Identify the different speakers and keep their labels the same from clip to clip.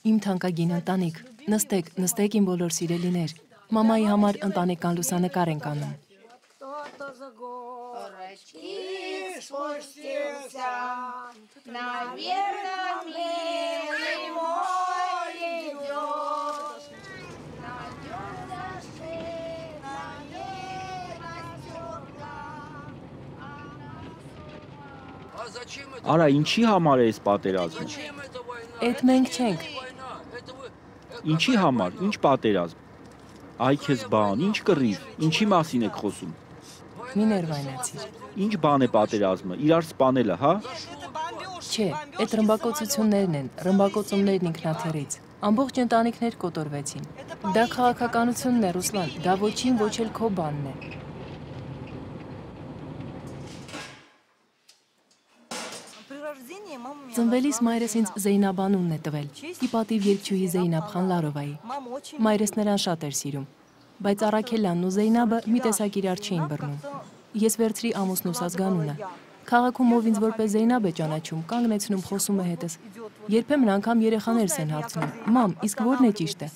Speaker 1: Իմ թանկագին ընտանիք, նստեք իմ բոլոր սիրելիներ, մամայի համար ընտանեկան լուսանկար ենք անում։
Speaker 2: Արա, ինչի համար է այս պատերազմը։
Speaker 1: Էդ մենք չենք։
Speaker 2: Ինչի համար, ինչ պատերազմ։ Այ քեզ բան, ինչ կռիվ, ինչի մասին եք խոսում։
Speaker 1: Մի ներվայնացիր։
Speaker 2: Ինչ բան է պատերազմը, իրար սպանելը, հա։
Speaker 1: Չէ, այդ ռմբակոծություններն են, ռմբակոծումներն ինքնաթիռից։ Ամբողջ ընտանիքներ կոտորվեցին։ Դա քաղաքականությունն է, Ռուսլան, դա ոչինչ ոչ էլ քո բանն է։ Ծնվելիս մայրս ինձ Զեյնաբ անունն է տվել, ի պատիվ երգչուհի Զեյնաբ Խանլարովայի։ Մայրս նրան շատ էր սիրում, բայց Առաքելյանն ու Զեյնաբը մի տեսակ իրար չէին բռնում։ Ես վերցրի ամուսնուս ազգանունը։ Քաղաքում ով ինձ որպես Զեյնաբ է ճանաչում, կանգնեցնում, խոսում է հետս։ Երբեմն անգամ երեխաներս են հարցնում. «Մամ, իսկ ո՞րն է ճիշտը»։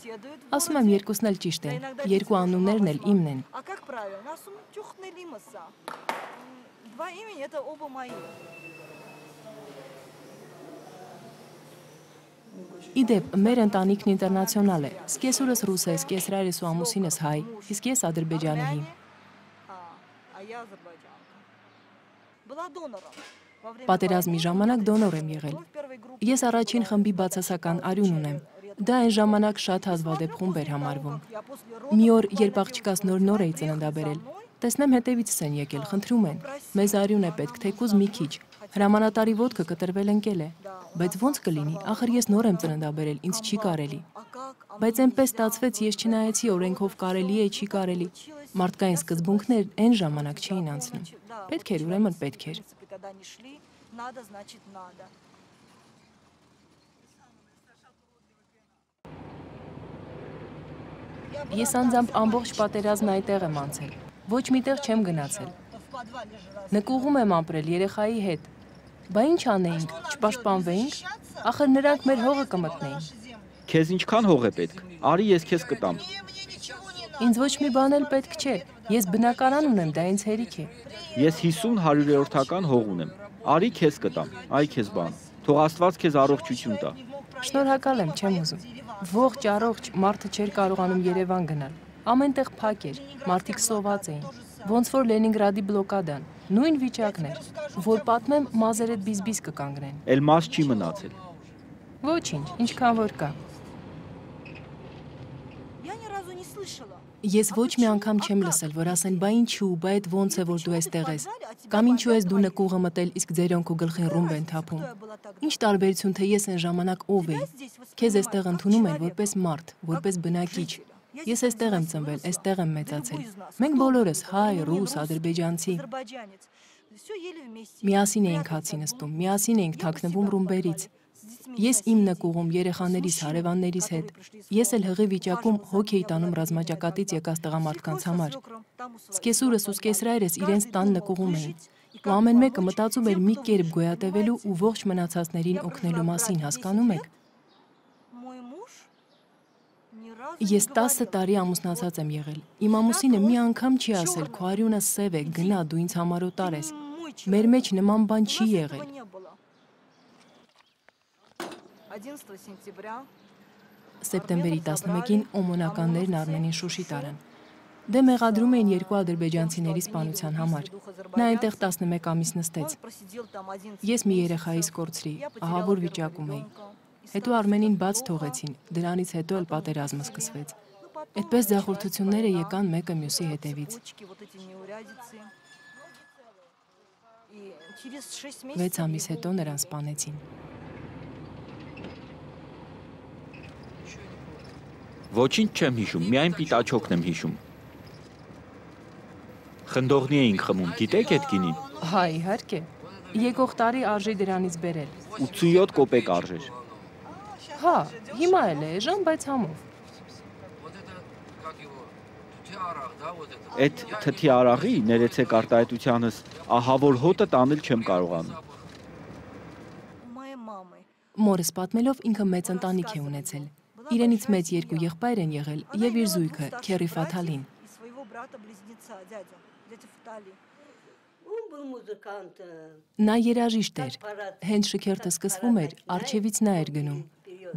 Speaker 1: Ասում եմ երկուսն էլ ճիշտ են, երկու անուններն էլ իմն են։ Իդեպ, մեր ընտանիքն ինտերնացիոնալ է, սկեսուրս ռուս է, սկեսրայրս ու ամուսինս հայ, իսկ ես ադրբեջանահի։ Պատերազմի ժամանակ դոնոր եմ եղել։ Ես առաջին խմբի բացասական արյուն ունեմ։ Դա այն ժամանակ շատ հազվադեպ խումբ էր համարվում։ Մի օր, երբ աղջկաս նոր էի ծննդաբերել, տեսնեմ հետևիցս են եկել, խնդրում են։ Մեզ արյուն է պետք, թեկուզ մի քիչ։ Հրամանատարի ոտքը կտրվել ընկել է։ Բայց ո՞նց կլինի, ախր ես նոր եմ ծննդաբերել, ինձ չի կարելի։ Բայց այնպես ստացվեց, ես չնայեցի օրենքով կարելի է, չի կարելի։ Մարդկային սկզբունքներ այն ժամանակ չէին անցնում։ Պետք էր, ուրեմն պետք էր։ Ես անձամբ ամբողջ պատերազմն այնտեղ եմ անցել։ Ոչ միտեղ չեմ գնացել։ Նկուղում եմ ապրել երեխայի հետ։ Բա ինչ անեինք, չպաշտպանվեինք, ախր նրանք մեր հողը կմտնեին։
Speaker 2: Քեզ ինչքան հող է պետք, արի ես քեզ կտամ։
Speaker 1: Ինձ ոչ մի բան էլ պետք չէ, ես բնակարան ունեմ, դա ինձ հերիք է։
Speaker 2: Ես 50-100-ական հող ունեմ, արի քեզ կտամ, այ քեզ բան, թող Աստված քեզ առողջություն տա։
Speaker 1: Շնորհակալ եմ, չեմ ուզում։ Ողջ առողջ մարդը չէր կարողանում Երևան գնալ, ամենտեղ փակ էր, մարդիկ սոված էին, ոնց որ Լենինգրադի բլոկադան, նույն վիճակն էր, որ պատմեմ մազերդ բիզբիզ կկանգնեն։
Speaker 2: Էլ մաս չի մնացել։
Speaker 1: Ոչինչ, ինչքան որ կա։ Ես ոչ մի անգամ չեմ լսել, որ ասեն, բա ինչու, բա այդ ոնց է, որ դու այստեղ ես, կամ ինչու ես դու նկուղը մտել, իսկ ձերոնքու գլխին ռումբ են թափում։ Ինչ տարբերություն, թե ես այն ժամանակ ով էի։ Քեզ այստեղ ընդունում են որպես մարդ, որպես բնակիչ։ Ես այստեղ եմ ծնվել, այստեղ եմ մեծացել։ Մենք բոլորս հայ, ռուս, ադրբեջանցի։ Միասին էինք հացի նստում, միասին էինք թաքնվում ռումբերից։ Ես իմ նկուղում երեխաներիս, հարևաններիս հետ։ Ես էլ հղի վիճակում հոգ էի տանում ռազմաճակատից եկած տղամարդկանց համար։ Սկեսուրս ու սկեսրայրս իրենց տան նկուղում էին։ Ու ամեն մեկը մտածում էր մի կերպ գոյատևելու ու ողջ մնացածներին օգնելու մասին, հասկանում եք։ Ես 10 տարի ամուսնացած եմ եղել։ Իմ ամուսինը մի անգամ չի ասել, քո արյունը սև է, գնա, դու ինձ համար օտար ես։ Մեր մեջ նման բան չի եղել։ Սեպտեմբերի 11-ին օմոնականներն Արմենին Շուշի տարան։ Դե մեղադրում էին երկու ադրբեջանցիների սպանության համար։ Նա այնտեղ 11 ամիս նստեց։ Ես մի երեխայիս կորցրի, ահավոր վիճակում էի։ Հետո Արմենին բաց թողեցին, դրանից հետո էլ պատերազմը սկսվեց։ Այդպես ձախորդությունները եկան մեկը մյուսի հետևից։ 6 ամիս հետո նրան սպանեցին։
Speaker 2: Ոչինչ չեմ հիշում, միայն պիտաչոկն եմ հիշում։ Խնդողնի էինք խմում, գիտեք այդ գինին։
Speaker 1: Հա, իհարկե։ Եկող տարի արժի դրանից բերել։
Speaker 2: 87 կոպեկ արժեր։
Speaker 1: Հա, հիմա էլ է էժան, բայց համով։
Speaker 2: Այդ թթի արաղի, ներեցեք արտահայտությանս, ահա որ հոտը տանել չեմ կարողանում։
Speaker 1: Մորս պատմելով ինքը մեծ ընտանիք է ունեցել։ Իրենից մեծ երկու եղբայր են եղել եւ իր զույգը Քերի Ֆաթալին։ Նա երաժիշտ էր։ Հենց շքերթը սկսվում էր, առջևից նա էր գնում։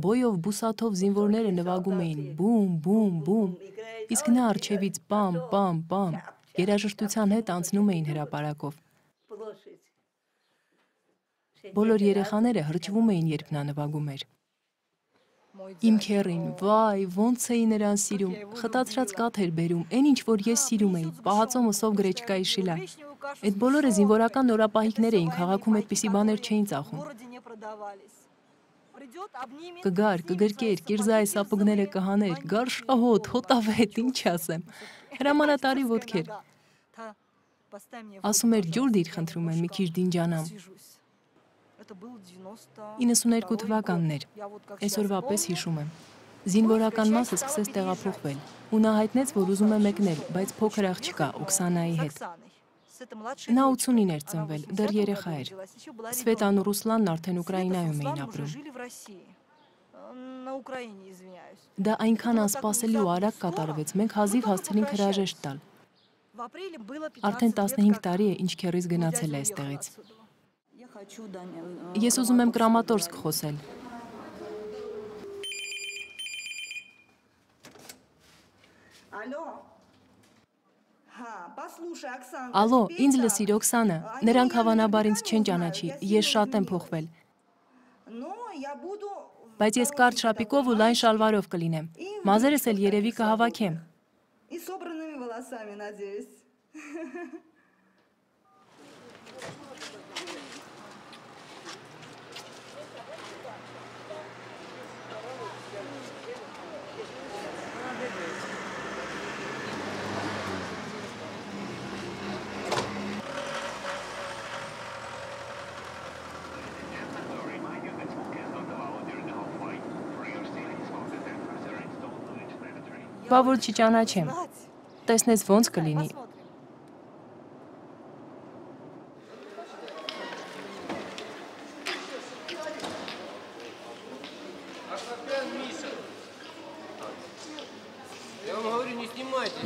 Speaker 1: Բոյով, բուսաթով զինվորները նվագում էին բում, բում, բում, իսկ նա առջևից պամ, պամ, պամ, երաժշտության հետ անցնում էին հրապարակով։ Բոլոր երեխաները հրճվում էին, երբ նա նվագում էր։ Իմ քերին, վայ, ոնց էի նրան սիրում, խտացրած կաթ էր բերում, այն ինչ որ ես սիրում էի, պահածո մսով գրեչկայի շիլա։ Այդ բոլորը զինվորական նորապահիկներ էին, քաղաքում այդպիսի բաներ չէին ծախում։ Կգար, կգրկեր, կիրզայի սապուգները կհաներ, գարշահոտ, հոտավետ, ինչ ասեմ։ Հրամանատարի ոտքեր։ Ասում էր ջուր դիր խնդրում եմ, մի քիչ դինջանամ։ 92 թվականն էր, այսօրվա պես հիշում եմ։ Զինվորական մասը սկսեց տեղափոխվել, ու նա հայտնեց, որ ուզում է մեկնել, բայց փոքր աղջկա Օքսանայի հետ։ Նա 89 էր ծնվել, դեռ երեխա էր։ Սվետան ու Ռուսլանն արդեն Ուկրաինայում էին ապրում։ Դա այնքան անսպասելի ու արագ կատարվեց, մենք հազիվ հասցրինք հրաժեշտ տալ։ Արդեն 15 տարի է, ինչ քերիս գնացել է այստեղից։ Ես ուզում եմ Կրամատորսկ խոսել։ Ալո, ինձ լսիր Օքսանա, նրանք հավանաբար ինձ չեն ճանաչի, ես շատ եմ փոխվել։ Բայց ես կարճ շապիկով ու լայն շալվարով կլինեմ։ Մազերս էլ երևի կհավաքեմ։ Բա որ չճանաչեմ, տեսնես ոնց կլինի։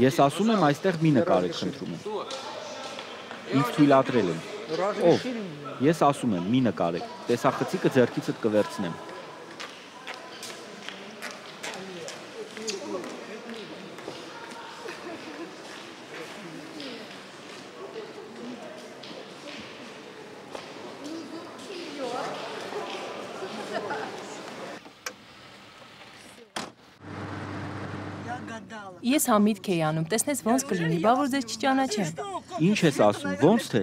Speaker 2: Ես ասում եմ, այստեղ մի նկարեք խնդրում եմ։ Ինձ թույլատրել են։ Ով։ Ես ասում եմ, մի նկարեք, տեսախցիկը ձեռքիցդ կվերցնեմ։
Speaker 1: Ես համիթք էի անում, տեսնես ոնց կլինի, բա որ ձեզ չճանաչեմ։
Speaker 2: Ինչ ես ասում, ոնց թե։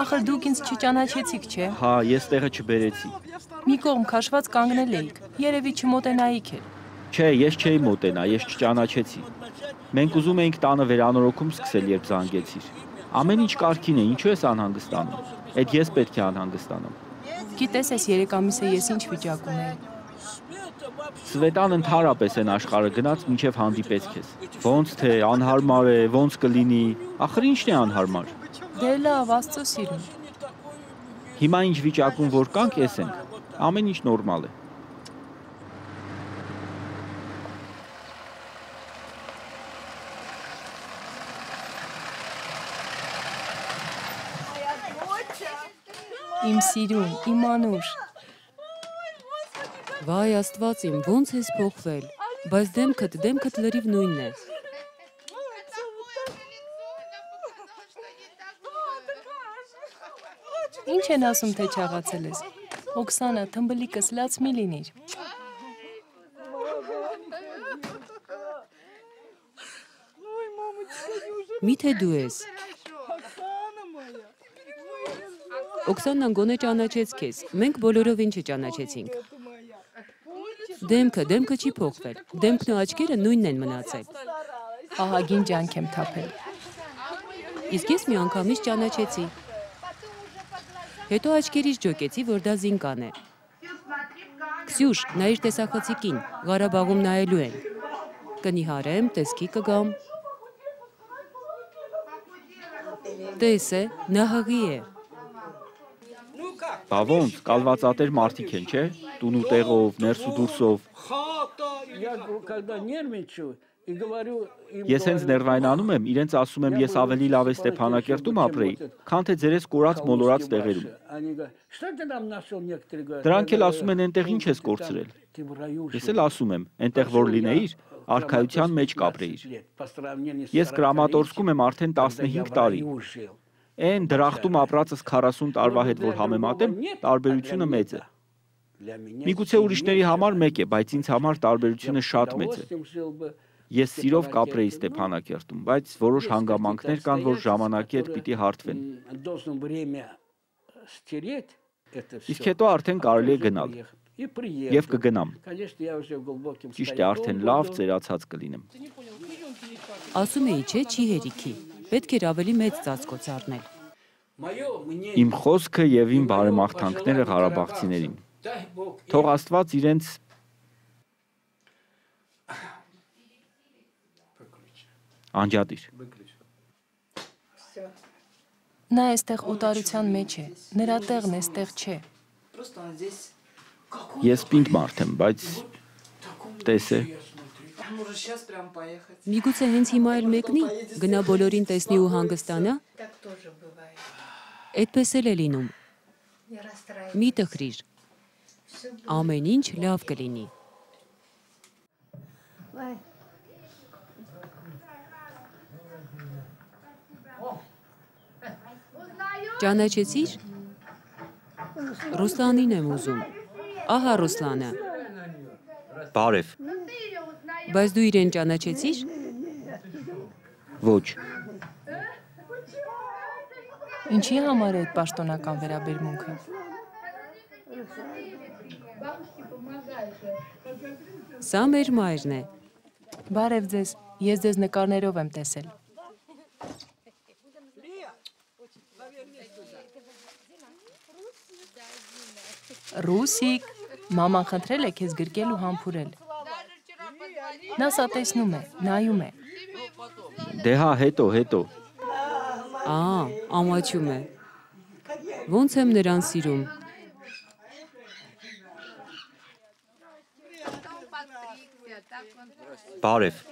Speaker 1: Ախր դուք ինձ չճանաչեցիք, չէ։
Speaker 2: Հա, ես տեղը չբերեցի։
Speaker 1: Մի կողմ քաշված կանգնել էիք, երևի չմոտենայիք էլ։
Speaker 2: Չէ, ես չէի մոտենա, ես չճանաչեցի։ Մենք ուզում էինք տանը վերանորոգում սկսել, երբ զանգեցիր։ Ամեն ինչ կարգին է, ինչու ես անհանգստանում։ Այդ ես պետք է անհանգստանամ։
Speaker 1: Գիտես, այս 3 ամիսը ես ինչ վիճակում էի։
Speaker 2: Սվետան ընդհանրապես են աշխարհը գնաց, մինչև հանդիպեց քեզ։ Ոնց թե անհարմար է, ոնց կլինի, ախր ի՞նչն է անհարմար։
Speaker 1: Դե լավ, Աստծո սիրուն։
Speaker 2: Հիմա ինչ վիճակում որ կանք, էս ենք։ Ամեն ինչ նորմալ է։
Speaker 1: Իմ սիրուն, իմ անուշ։
Speaker 3: Վայ Աստված իմ, ոնց ես փոխվել, բայց դեմքդ լրիվ նույնն է։
Speaker 1: Ինչ են ասում, թե չաղացել ես։ Օքսանա, թմբլիկս լաց մի լինիր։
Speaker 3: Միթե դու ես։ Օքսանան գոնե ճանաչեց քեզ, մենք բոլորովին չճանաչեցինք։ Դեմքը չի փոխվել, դեմքն ու աչքերը նույնն են մնացել։
Speaker 1: Ահագին ջանք եմ թափել։
Speaker 3: Իսկ ես մի անգամից ճանաչեցի։ Հետո աչքերից ջոկեցի, որ դա զինկան է։ Քսյուշ, նայիր տեսախցիկին, Ղարաբաղում նայելու են։ Կնիհարեմ, տեսքի կգամ։ Տես է, նա հղի է։
Speaker 2: Բա ոնց, կալվածատեր մարդիկ են, չէ՞։ Տուն ու տեղով, ներս ու դուրսով։ Ես հենց ներվայնանում եմ, իրենց ասում եմ, ես ավելի լավ է Ստեփանակերտում ապրեի, քան թե ձերես կորած մոլորած տեղերում։ Դրանք էլ ասում են, այնտեղ ինչ ես կորցրել։ Ես էլ ասում եմ, այնտեղ որ լինեիր, արքայության մեջ կապրեիր։ Ես Կրամատորսկում եմ արդեն 15 տարի։ Այն դրախտում ապրածս 40 տարվա հետ որ համեմատեմ, տարբերությունը մեծ է։ Միգուցե ուրիշների համար մեկ է, բայց ինձ համար տարբերությունը շատ մեծ է։ Ես սիրով կապրեի Ստեփանակերտում, բայց որոշ հանգամանքներ կան, որ ժամանակի հետ պիտի հարթվեն։ Իսկ հետո արդեն կարելի է գնալ։ Եվ կգնամ։ Ճիշտ է, արդեն լավ ծերացած կլինեմ։
Speaker 3: Ասում էի, չէ, չի հերիքի։ Պետք էր ավելի մեծ ծածկոց առնել։
Speaker 2: Իմ խոսքը եւ իմ բարեմաղթանքները ղարաբաղցիներին։ Թող Աստված իրենց անջատիր։
Speaker 1: Նա այստեղ օտարության մեջ է, նրա տեղն այստեղ չէ։
Speaker 2: Ես պինդ մարդ եմ, բայց տեսե։
Speaker 3: Միգուցե հենց հիմա էլ մեկնի, գնա բոլորին տեսնի ու հանգստանա։ Այդպես էլ է լինում։ Մի տխրիր։ Ամեն ինչ լավ կլինի։ Ճանաչեցի՞ր։ Ռուսլանին եմ ուզում։ Ահա Ռուսլանը։
Speaker 2: Բարև։
Speaker 3: Բայց դու իրեն ճանաչեցի՞ր։
Speaker 2: Ոչ։
Speaker 1: Ինչի համար է այդ պաշտոնական վերաբերմունքը։
Speaker 3: Սա մեր մայրն է։
Speaker 1: Բարև ձեզ, ես ձեզ նկարներով եմ տեսել։ Ռուսիկ, մաման խնդրել է քեզ գրկել ու համբուրել։ Նա սա տեսնում է, նայում է։
Speaker 2: Դե հա, հետո։
Speaker 3: Ամաչում է։ Ոնց եմ նրան սիրում։
Speaker 2: Բարև։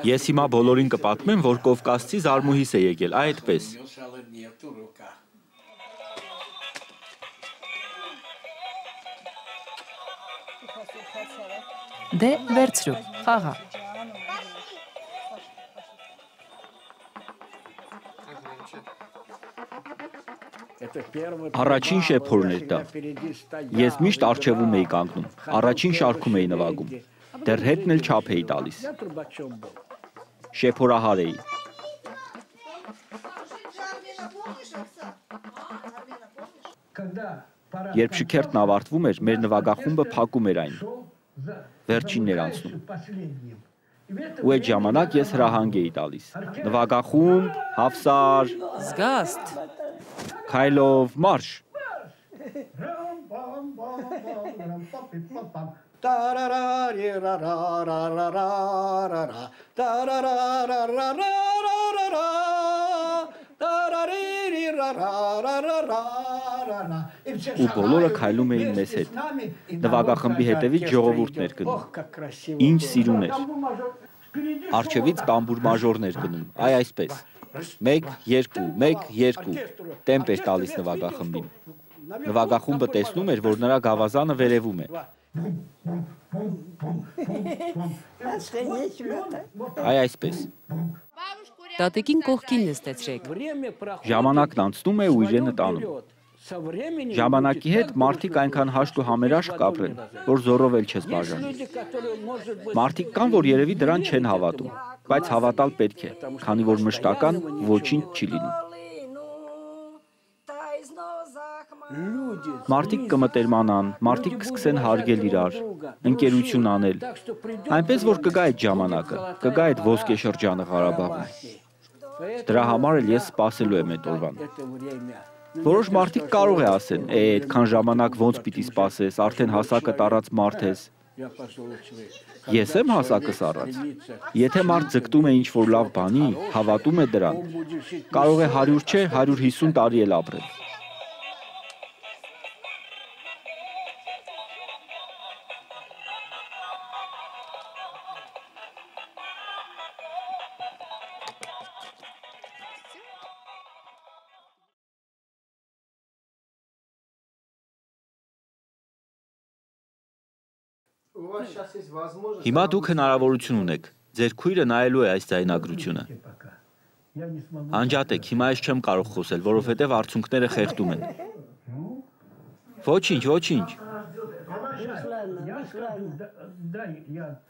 Speaker 2: Ես հիմա բոլորին կպատմեմ, որ Կովկասցի զարմուհիս է եկել, այդպես։
Speaker 1: Դե, վերցրու, խաղա։
Speaker 2: Առաջին շեփորն էր դա։ Ես միշտ առջևում էի կանգնում, առաջին շարքում էի նվագում, դեռ հետն էլ չափ էի տալիս։ Շեփորահար էի։ Երբ շքերթն ավարտվում էր, մեր նվագախումբը փակում էր այն։ Վերջինն էր անցնում։ Ու այդ ժամանակ ես հրահանգ էի տալիս։ Նվագախումբ, հավսար,
Speaker 3: Զգաստ։
Speaker 2: քայլով, մարշ։ Ու բոլորը քայլում էին մեզ հետ։ Նվագախմբի հետևից ժողովուրդն էր գնում։ Ինչ սիրուն էր։ Առջևից տամբուր մաժորներ գնում, այսպես։ 1, 2, 1, 2 տեմպ էր տալիս նվագախմբին։ Նվագախումբը տեսնում էր, որ նրա գավազանը վերևում է։ Այսպես։
Speaker 3: Տատիկին կողքին նստեցրեք։
Speaker 2: Ժամանակն անցնում է ու իրենը տանում։ Ժամանակի հետ մարդիկ այնքան հաշտ ու համերաշխ կապրեն, որ զոռով էլ չես բաժանի։ Մարդիկ կան, որ երևի դրան չեն հավատում, բայց հավատալ պետք է, քանի որ մշտական ոչինչ չի լինում։ Մարդիկ կմտերմանան, մարդիկ կսկսեն հարգել իրար, ընկերություն անել։ Այնպես որ կգա այդ ժամանակը, կգա այդ ոսկե շրջանը Ղարաբաղում։ Դրա համար էլ ես սպասելու եմ այդ օրվան։ Որոշ մարդիկ կարող է ասեն, այդքան ժամանակ ոնց պիտի սպասես, արդեն հասակը տարած մարդ ես։ Ես եմ հասակս առած։ Եթե մարդ ձգտում է ինչ-որ լավ բանի, հավատում է դրան, կարող է 100 չէ, 150 տարի էլ ապրել։ Հիմա դուք հնարավորություն ունեք, ձեր քույրը նայելու է այս ձայնագրությունը։ Անջատեք, հիմա ես չեմ կարող խոսել, որովհետև արցունքները խեղդում են։ Ոչինչ, ոչինչ։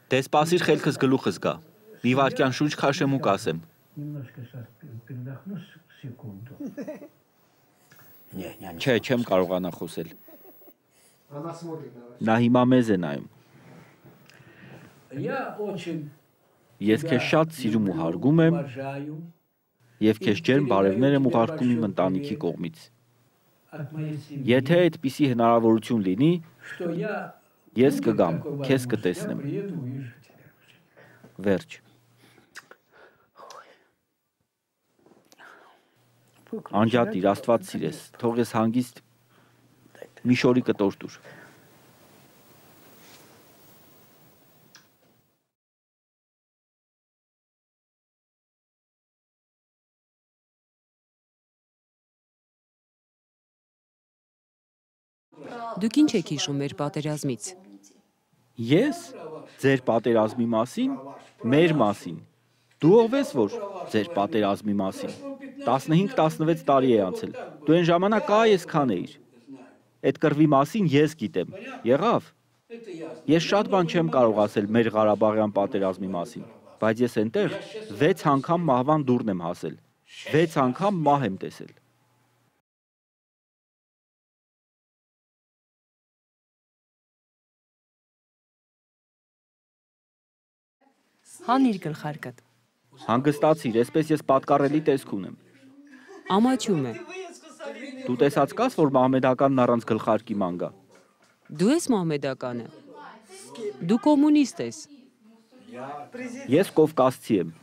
Speaker 2: Դե սպասիր խելքս գլուխս գա։ Մի վայրկյան շունչ քաշեմ ու կասեմ։ Չէ, չեմ կարողանա խոսել։ Նա հիմա մեզ է նայում։ Ես քեզ շատ սիրում ու հարգում եմ և քեզ ջերմ բարևներ եմ ուղարկում իմ ընտանիքի կողմից։ Եթե այդպիսի հնարավորություն լինի, ես կգամ, քեզ կտեսնեմ։ Վերջ։ Անջատիր, Աստված սիրես, թող ես հանգիստ մի շորի կտոր տուր։
Speaker 3: Դուք ինչ եք հիշում մեր պատերազմից։
Speaker 2: Ես ձեր պատերազմի մասին, մեր մասին։ Դու ով ես, որ ձեր պատերազմի մասին։ 15-16 տարի է անցել։ Դու այն ժամանակ այս քան էիր։ Այդ կռվի մասին ես գիտեմ։ Եղավ։ Ես շատ բան չեմ կարող ասել մեր Ղարաբաղյան պատերազմի մասին, բայց ես այնտեղ 6 անգամ մահվան դուրն եմ հասել։ 6 անգամ մահ եմ տեսել։
Speaker 1: Հանիր գլխարկդ։
Speaker 2: Հանգստացիր, այսպես ես պատկառելի տեսք ունեմ։
Speaker 3: Ամաչում է։
Speaker 2: Դու տեսած կաս, որ մահմեդականն առանց գլխարկի ման գա։
Speaker 3: Դու ես մահմեդականը։ Դու կոմունիստ ես։
Speaker 2: Ես կովկասցի եմ։